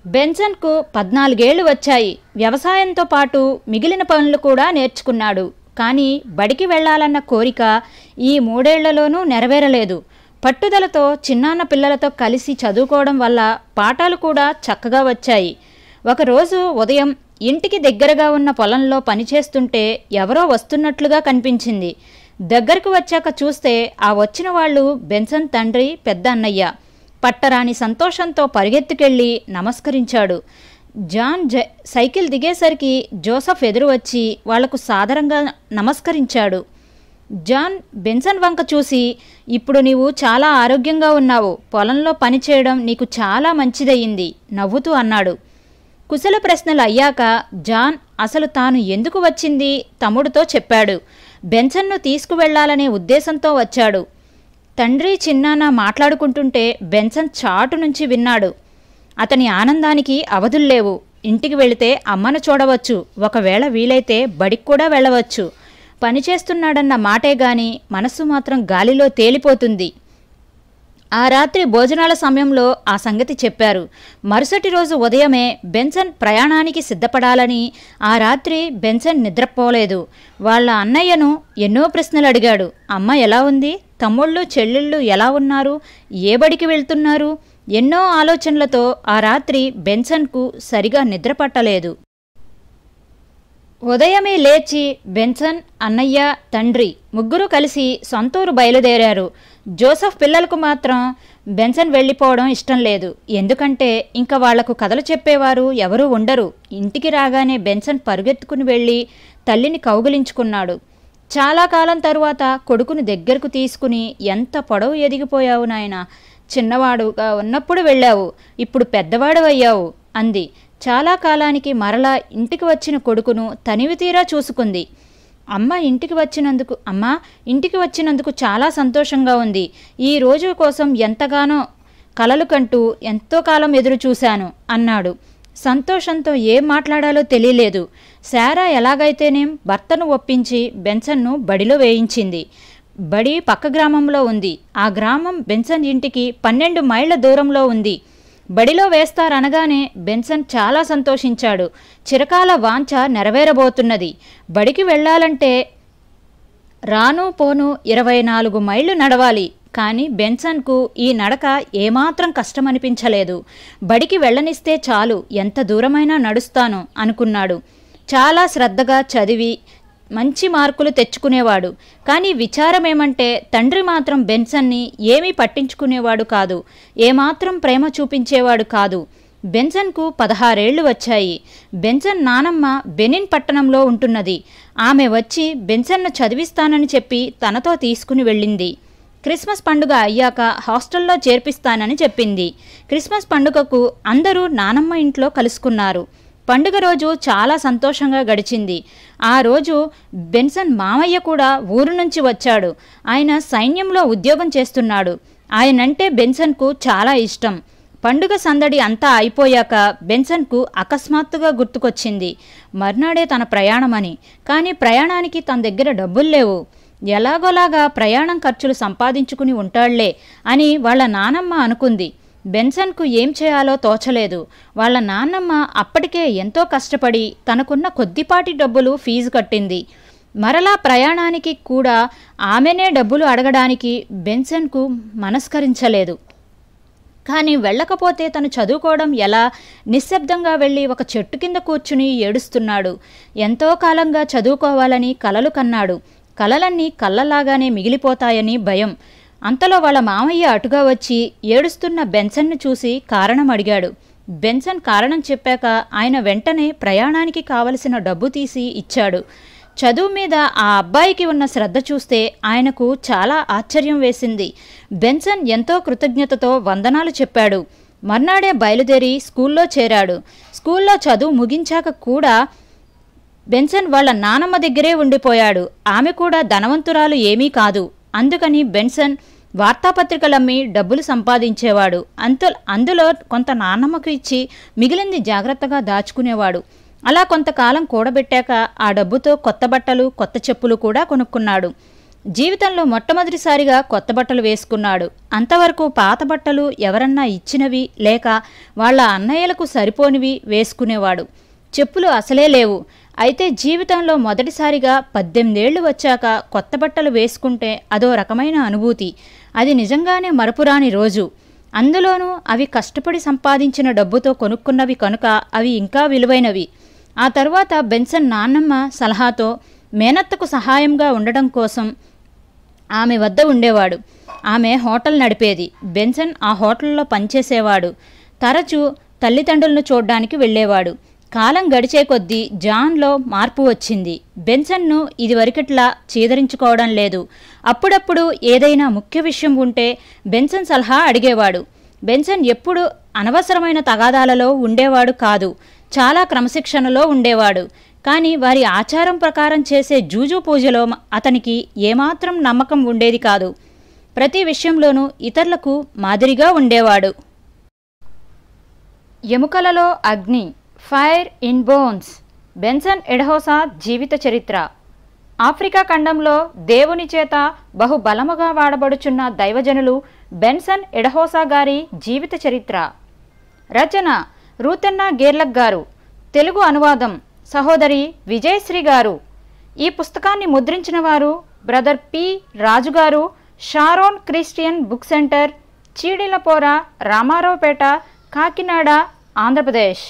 బెన్సన్కు 14 ఏళ్లు వచ్చాయి. వ్యవసాయంతో పాటు మిగిలిన పనులు కూడా నేర్చుకున్నాడు. కానీ బడికి వెళ్లాలన్న కోరిక ఈ 3 ఏళ్లలోనూ నెరవేరలేదు. పట్టుదలతో చిన్నాన్న పిల్లలతో కలిసి చదువుకోవడం వల్ల పాఠాలు కూడా చక్కగా వచ్చాయి. ఒకరోజు ఉదయం ఇంటికి దగ్గరగా ఉన్న పొలంలో పనిచేస్తుంటే ఎవరో వస్తున్నట్లుగా కనిపించింది. దగ్గరకు వచ్చాక చూస్తే ఆ వచ్చిన వాళ్ళు బెన్సన్ తండ్రి పెద్ద అన్నయ్య. పట్టరాని సంతోషంతో పరిగెత్తుకెళ్ళి నమస్కరించాడు. జాన్ సైకిల్ దిగేసరికి జోసెఫ్ ఎదురు వచ్చి వాళ్లకు సాదరంగా నమస్కరించాడు. జాన్ బెన్సన్ వంక చూసి, ఇప్పుడు నీవు చాలా ఆరోగ్యంగా ఉన్నావు, పొలంలో పనిచేయడం నీకు చాలా మంచిదయ్యింది నవ్వుతూ అన్నాడు. కుశల ప్రశ్నలు అయ్యాక జాన్ అసలు తాను ఎందుకు వచ్చింది తమ్ముడితో చెప్పాడు. బెన్సన్ను తీసుకువెళ్లాలనే ఉద్దేశంతో వచ్చాడు. తండ్రి చిన్నాన్న మాట్లాడుకుంటుంటే బెన్సన్ చాటు నుంచి విన్నాడు. అతని ఆనందానికి అవధుల్లేవు. ఇంటికి వెళితే అమ్మను చూడవచ్చు, ఒకవేళ వీలైతే బడికి కూడా వెళ్ళవచ్చు. పనిచేస్తున్నాడన్న మాటే గాని మనస్సు మాత్రం గాలిలో తేలిపోతుంది. ఆ రాత్రి భోజనాల సమయంలో ఆ సంగతి చెప్పారు. మరుసటి రోజు ఉదయమే బెన్సన్ ప్రయాణానికి సిద్ధపడాలని ఆ రాత్రి బెన్సన్ నిద్రపోలేదు. వాళ్ళ అన్నయ్యను ఎన్నో ప్రశ్నలు అడిగాడు. అమ్మ ఎలా ఉంది, తమ్ముళ్ళు చెల్లెళ్ళు ఎలా ఉన్నారు, ఏ బడికి వెళ్తున్నారు, ఎన్నో ఆలోచనలతో ఆ రాత్రి బెన్సన్కు సరిగా నిద్రపట్టలేదు. ఉదయమే లేచి బెన్సన్, అన్నయ్య, తండ్రి ముగ్గురు కలిసి సొంతూరు బయలుదేరారు. జోసెఫ్ పిల్లలకు మాత్రం బెన్సన్ వెళ్ళిపోవడం ఇష్టం లేదు. ఎందుకంటే ఇంకా వాళ్లకు కథలు చెప్పేవారు ఎవరూ ఉండరు. ఇంటికి రాగానే బెన్సన్ పరుగెత్తుకుని వెళ్ళి తల్లిని కౌగిలించుకున్నాడు. చాలా కాలం తరువాత కొడుకుని దగ్గరకు తీసుకుని, ఎంత పొడవు ఎదిగిపోయావు నాయనా, చిన్నవాడుగా ఉన్నప్పుడు వెళ్ళావు, ఇప్పుడు పెద్దవాడు అయ్యావు అంది. చాలా కాలానికి మరలా ఇంటికి వచ్చిన కొడుకును తనివి తీరా చూసుకుంది. అమ్మ ఇంటికి వచ్చినందుకు చాలా సంతోషంగా ఉంది. ఈ రోజు కోసం ఎంతగానో కలలు కంటూ ఎంతో కాలం ఎదురు చూశాను అన్నాడు. సంతోషంతో ఏం మాట్లాడాలో తెలియలేదు. శారా ఎలాగైతేనేం భర్తను ఒప్పించి బెన్సన్ను బడిలో వేయించింది. బడి పక్క గ్రామంలో ఉంది. ఆ గ్రామం బెన్సన్ ఇంటికి 12 మైళ్ళ దూరంలో ఉంది. బడిలో వేస్తారనగానే బెన్సన్ చాలా సంతోషించాడు. చిరకాల వాంఛ నెరవేరబోతున్నది. బడికి వెళ్ళాలంటే రాను పోను 24 మైళ్ళు నడవాలి. కానీ బెన్సన్కు ఈ నడక ఏమాత్రం కష్టమనిపించలేదు. బడికి వెళ్ళనిస్తే చాలు, ఎంత దూరమైనా నడుస్తాను అనుకున్నాడు. చాలా శ్రద్ధగా చదివి మంచి మార్కులు తెచ్చుకునేవాడు. కానీ విచారమేమంటే తండ్రి మాత్రం బెన్సన్ని ఏమీ పట్టించుకునేవాడు కాదు, ఏమాత్రం ప్రేమ చూపించేవాడు కాదు. బెన్సన్కు 16 ఏళ్లు వచ్చాయి. బెన్సన్ నానమ్మ బెనిన్ పట్టణంలో ఉంటున్నది. ఆమె వచ్చి బెన్సన్ను చదివిస్తానని చెప్పి తనతో తీసుకుని వెళ్ళింది. క్రిస్మస్ పండుగ అయ్యాక హాస్టల్లో చేర్పిస్తానని చెప్పింది. క్రిస్మస్ పండుగకు అందరూ నానమ్మ ఇంట్లో కలుసుకున్నారు. పండుగ రోజు చాలా సంతోషంగా గడిచింది. ఆ రోజు బెన్సన్ మామయ్య కూడా ఊరు నుంచి వచ్చాడు. ఆయన సైన్యంలో ఉద్యోగం చేస్తున్నాడు. ఆయనంటే బెన్సన్కు చాలా ఇష్టం. పండుగ సందడి అంతా అయిపోయాక బెన్సన్కు అకస్మాత్తుగా గుర్తుకొచ్చింది మర్నాడే తన ప్రయాణమని. కానీ ప్రయాణానికి తన దగ్గర డబ్బులు లేవు. ఎలాగోలాగా ప్రయాణం ఖర్చులు సంపాదించుకుని ఉంటాళ్లే అని వాళ్ళ నానమ్మ అనుకుంది. బెన్సన్కు ఏం చేయాలో తోచలేదు. వాళ్ళ నాన్నమ్మ అప్పటికే ఎంతో కష్టపడి తనకున్న కొద్దిపాటి డబ్బులు ఫీజు కట్టింది. మరలా ప్రయాణానికి కూడా ఆమెనే డబ్బులు అడగడానికి బెన్సన్కు మనస్కరించలేదు. కానీ వెళ్ళకపోతే తను చదువుకోవడం ఎలా? నిశ్శబ్దంగా వెళ్ళి ఒక చెట్టు కింద కూర్చుని ఏడుస్తున్నాడు. ఎంతో కాలంగా చదువుకోవాలని కలలు కన్నాడు. కలలన్నీ కళ్ళలాగానే మిగిలిపోతాయని భయం. అంతలో వాళ్ళ మామయ్య అటుగా వచ్చి ఏడుస్తున్న బెన్సన్ను చూసి కారణం అడిగాడు. బెన్సన్ కారణం చెప్పాక ఆయన వెంటనే ప్రయాణానికి కావలసిన డబ్బు తీసి ఇచ్చాడు. చదువు మీద ఆ అబ్బాయికి ఉన్న శ్రద్ధ చూస్తే ఆయనకు చాలా ఆశ్చర్యం వేసింది. బెన్సన్ ఎంతో కృతజ్ఞతతో వందనాలు చెప్పాడు. మర్నాడే బయలుదేరి స్కూల్లో చేరాడు. స్కూల్లో చదువు ముగించాక కూడా బెన్సన్ వాళ్ళ నానమ్మ దగ్గరే ఉండిపోయాడు. ఆమె కూడా ధనవంతురాలు ఏమీ కాదు. అందుకని బెన్సన్ వార్తాపత్రికలమ్మి డబ్బులు సంపాదించేవాడు. అందులో కొంత నాన్నమ్మకు ఇచ్చి మిగిలింది జాగ్రత్తగా దాచుకునేవాడు. అలా కొంతకాలం కూడబెట్టాక ఆ డబ్బుతో కొత్త బట్టలు, కొత్త చెప్పులు కూడా కొనుక్కున్నాడు. జీవితంలో మొట్టమొదటిసారిగా కొత్త బట్టలు వేసుకున్నాడు. అంతవరకు పాత బట్టలు ఎవరన్నా ఇచ్చినవి లేక వాళ్ళ అన్నయ్యలకు సరిపోనివి వేసుకునేవాడు. చెప్పులు అసలే లేవు. అయితే జీవితంలో మొదటిసారిగా 18 ఏళ్లు వచ్చాక కొత్త బట్టలు వేసుకుంటే అదో రకమైన అనుభూతి. అది నిజంగానే మరపురాని రోజు. అందులోనూ అవి కష్టపడి సంపాదించిన డబ్బుతో కొనుక్కున్నవి కనుక అవి ఇంకా విలువైనవి. ఆ తర్వాత బెన్సన్ నాన్నమ్మ సలహాతో మేనత్తకు సహాయంగా ఉండడం కోసం ఆమె వద్ద ఉండేవాడు. ఆమె హోటల్ నడిపేది. బెన్సన్ ఆ హోటల్లో పనిచేసేవాడు. తరచూ తల్లిదండ్రులను చూడ్డానికి వెళ్ళేవాడు. కాలం గడిచే కొద్దీ జాన్లో మార్పు వచ్చింది. బెన్సన్ను ఇదివరకట్లా చీదరించుకోవడం లేదు. అప్పుడప్పుడు ఏదైనా ముఖ్య విషయం ఉంటే బెన్సన్ సలహా అడిగేవాడు. బెన్సన్ ఎప్పుడూ అనవసరమైన తగాదాలలో ఉండేవాడు కాదు. చాలా క్రమశిక్షణలో ఉండేవాడు. కానీ వారి ఆచారం ప్రకారం చేసే జూజు పూజలో అతనికి ఏమాత్రం నమ్మకం ఉండేది కాదు. ప్రతి విషయంలోనూ ఇతరులకు మాదిరిగా ఉండేవాడు. ఎముకలలో అగ్ని, ఫైర్ ఇన్ బోన్స్. బెన్సన్ ఎడహోసా జీవిత చరిత్ర. ఆఫ్రికా ఖండంలో దేవుని చేత బహుబలముగా వాడబడుచున్న దైవజనులు బెన్సన్ ఎడహోసా గారి జీవిత చరిత్ర. రచన రూతెన్నా గేర్లక్ గారు. తెలుగు అనువాదం సహోదరి విజయశ్రీ గారు. ఈ పుస్తకాన్ని ముద్రించిన వారు brother P Raju garu, Sharon christian book centre, Cheedilapora, Ramaraopeta, Kakinada, Andhra Pradesh.